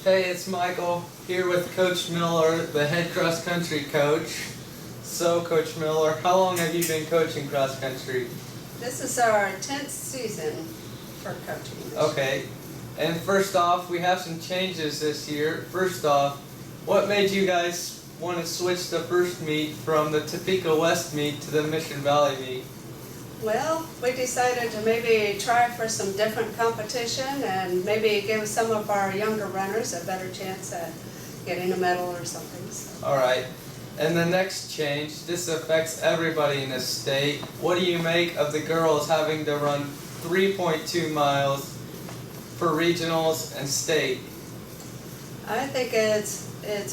Hey, it's Michael here with Coach Miller, the head cross country coach. So, Coach Miller, how long have you been coaching cross country? This is our 10th season for coaching. Okay, and first off, we have some changes this year. First off, what made you guys want to switch the first meet from the Topeka West meet to the Mission Valley meet? Well, we decided to maybe try for some different competition and maybe give some of our younger runners a better chance at getting a medal or something. So. Alright, and the next change, this affects everybody in the state. What do you make of the girls having to run 3.2 miles for regionals and state? I think it's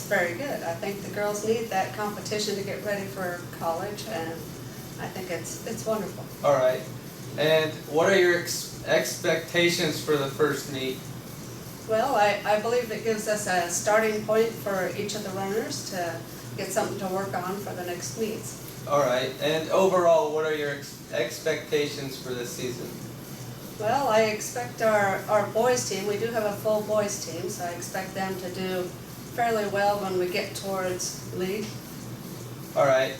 very good. I think the girls need that competition to get ready for college, and I think it's wonderful. Alright, and what are your expectations for the first meet? Well, I believe it gives us a starting point for each of the runners to get something to work on for the next meets. Alright, and overall, what are your expectations for this season? Well, I expect our boys team, we do have a full boys team, so I expect them to do fairly well when we get towards league. Alright.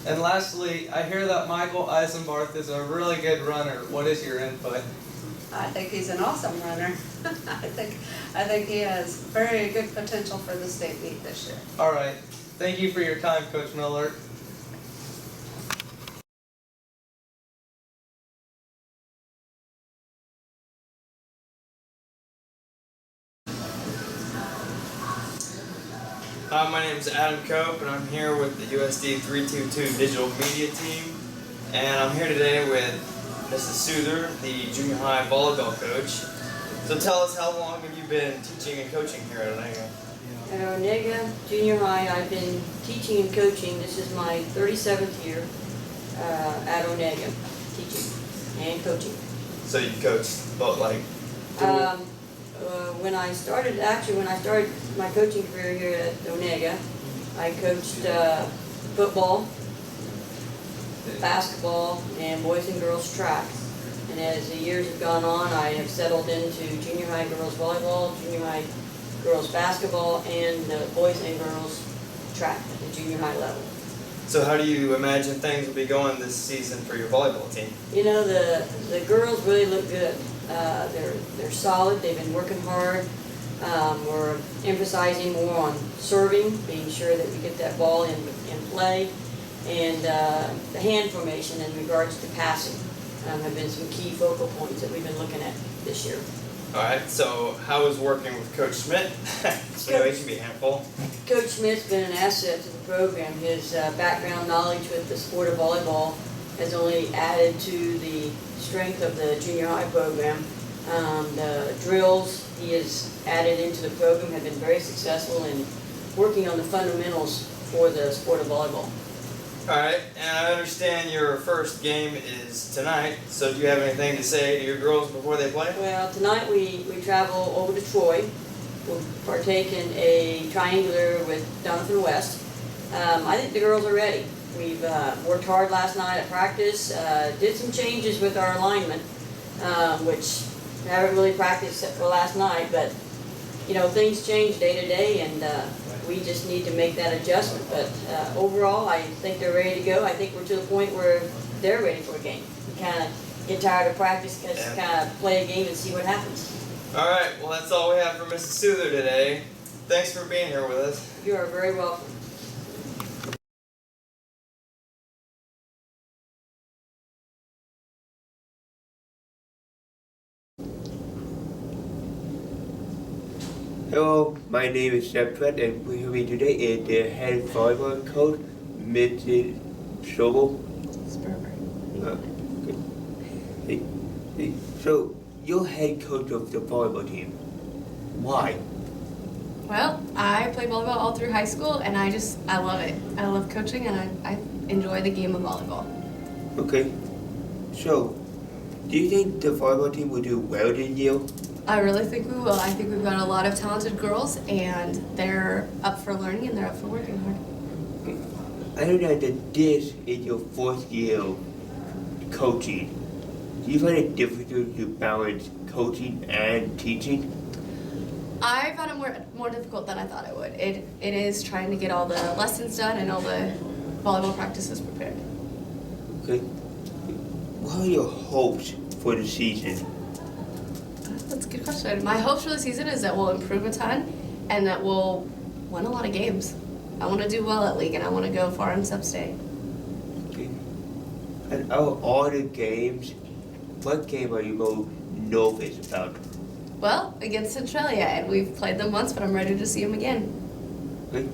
And lastly, I hear that Michael Eisenbarth is a really good runner. What is your input? I think he's an awesome runner. I think he has very good potential for the state meet this year. Alright. Thank you for your time, Coach Miller. Hi, my name is Adam Cope, and I'm here with the USD 322 Digital Media Team. And I'm here today with Mrs. Souther, the junior high volleyball coach. So tell us, how long have you been teaching and coaching here at Onaga? At Onaga Junior High, I've been teaching and coaching. This is my 37th year at Onaga, teaching and coaching. So you coached both, like, when I started my coaching career here at Onaga, I coached football, basketball, and boys and girls track. And as the years have gone on, I have settled into junior high girls volleyball, junior high girls basketball, and boys and girls track at the junior high level. So how do you imagine things will be going this season for your volleyball team? You know, the girls really look good. They're solid. They've been working hard. We're emphasizing more on serving, being sure that we get that ball in play, and the hand formation in regards to passing have been some key focal points that we've been looking at this year. All right, so how is working with Coach Schmidt? So he can be a handful. Coach Schmidt's been an asset to the program. His background knowledge with the sport of volleyball has only added to the strength of the junior high program. The drills he has added into the program have been very successful in working on the fundamentals for the sport of volleyball. All right, and I understand your first game is tonight, so do you have anything to say to your girls before they play? Well, tonight we travel over to Troy. We'll partake in a triangular with Doniphan West. I think the girls are ready. We've worked hard last night at practice, did some changes with our alignment, which we haven't really practiced except for last night, but you know, things change day to day, and we just need to make that adjustment. But overall, I think they're ready to go. I think we're to the point where they're ready for a game. We kind of get tired of practice, just kind of play a game and see what happens. All right, well, that's all we have for Mrs. Souther today. Thanks for being here with us. You are very welcome. Hello, my name is Jeff Pratt, and with me today is the head volleyball coach, Mrs. Sobel. Hey. So, you're head coach of the volleyball team. Why? Well, I played volleyball all through high school, and I love it. I love coaching, and I enjoy the game of volleyball. Okay. So, do you think the volleyball team will do well this year? I really think we will. I think we've got a lot of talented girls, and they're up for learning, and they're up for working hard. I know that this is your fourth year coaching. Do you find it difficult to balance coaching and teaching? I found it more difficult than I thought it would. It is trying to get all the lessons done and all the volleyball practices prepared. Okay. What are your hopes for the season? That's a good question. My hopes for the season is that we'll improve a ton and that we'll win a lot of games. I want to do well at league and I want to go far in sub-state. Okay. And out of all the games, what game are you most nervous about? Well, against Centralia, and we've played them once, but I'm ready to see them again. Okay.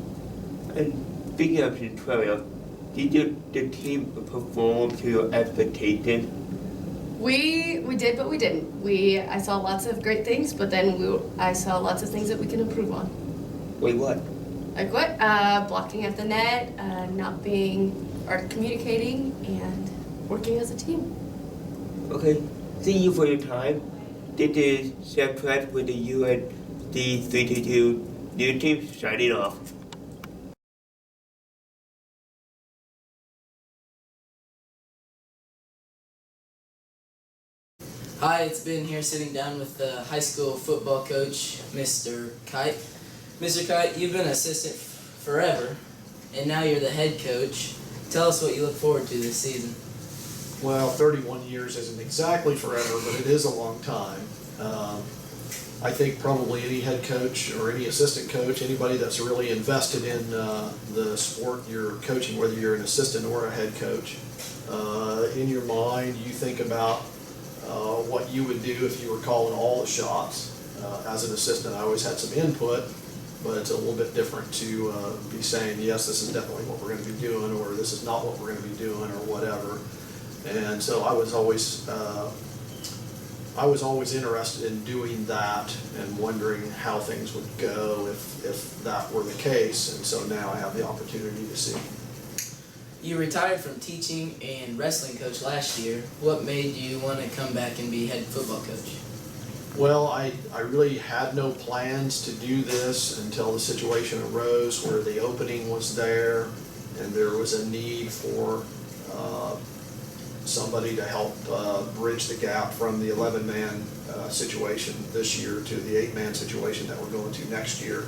And speaking of Centralia, did the team perform to your expectations? We did, but we didn't. I saw lots of great things, but then I saw lots of things that we can improve on. Wait, what? Like what? Blocking at the net, not being or communicating, and working as a team. Okay. Thank you for your time. This is Seth Pratt with the USD 322 News Team signing off. Hi, it's Ben here sitting down with the high school football coach, Mr. Kite. Mr. Kite, you've been an assistant forever, and now you're the head coach. Tell us what you look forward to this season. Well, 31 years isn't exactly forever, but it is a long time. I think probably any head coach or any assistant coach, anybody that's really invested in the sport you're coaching, whether you're an assistant or a head coach, in your mind you think about what you would do if you were calling all the shots. As an assistant, I always had some input, but it's a little bit different to be saying, yes, this is definitely what we're going to be doing, or this is not what we're going to be doing, or whatever. And so I was always interested in doing that and wondering how things would go if that were the case. And so now I have the opportunity to see. You retired from teaching and wrestling coach last year. What made you want to come back and be head football coach? Well, I really had no plans to do this until the situation arose where the opening was there and there was a need for somebody to help bridge the gap from the 11-man situation this year to the 8-man situation that we're going to next year.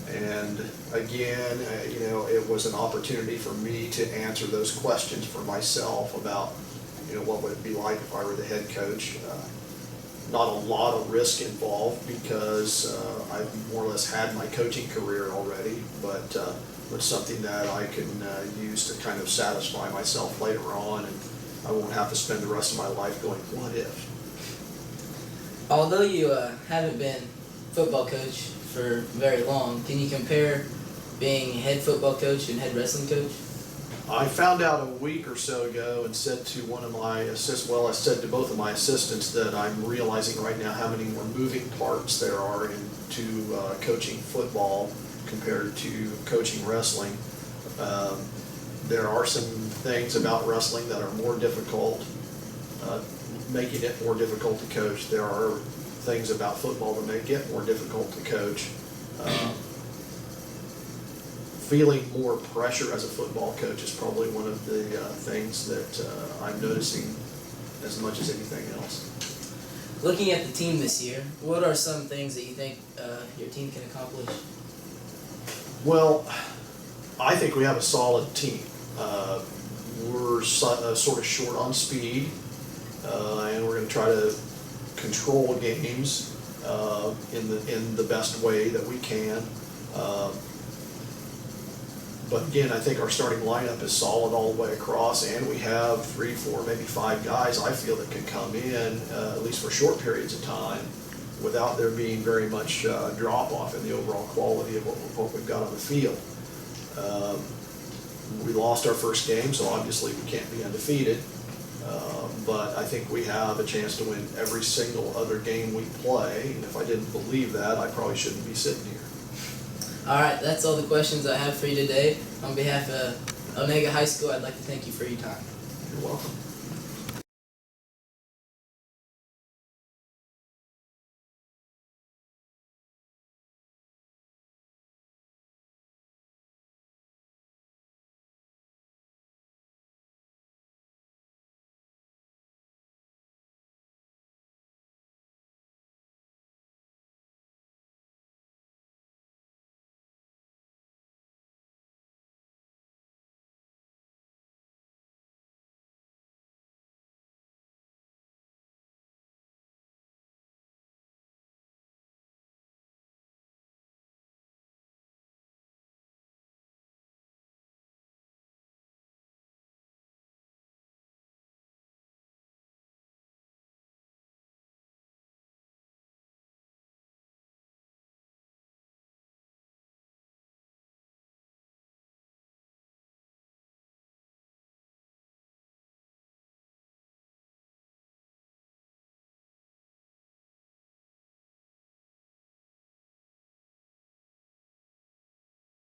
And again, it was an opportunity for me to answer those questions for myself about, what would it be like if I were the head coach. Not a lot of risk involved because I've more or less had my coaching career already, but something that I can use to kind of satisfy myself later on, and I won't have to spend the rest of my life going, what if? Although you haven't been football coach for very long, can you compare being head football coach and head wrestling coach? I found out a week or so ago and said to one of my I said to both of my assistants that I'm realizing right now how many more moving parts there are into coaching football compared to coaching wrestling. There are some things about wrestling that are more difficult, making it more difficult to coach. There are things about football that make it more difficult to coach. Feeling more pressure as a football coach is probably one of the things that I'm noticing as much as anything else. Looking at the team this year, what are some things that you think your team can accomplish? Well, I think we have a solid team. We're sort of short on speed, and we're going to try to control games in the best way that we can. But again, I think our starting lineup is solid all the way across, and we have 3, 4, maybe 5 guys I feel that can come in, at least for short periods of time, without there being very much drop-off in the overall quality of what we've got on the field. We lost our first game, so obviously we can't be undefeated, but I think we have a chance to win every single other game we play, and if I didn't believe that, I probably shouldn't be sitting here. Alright, that's all the questions I have for you today. On behalf of Onaga High School, I'd like to thank you for your time. You're welcome.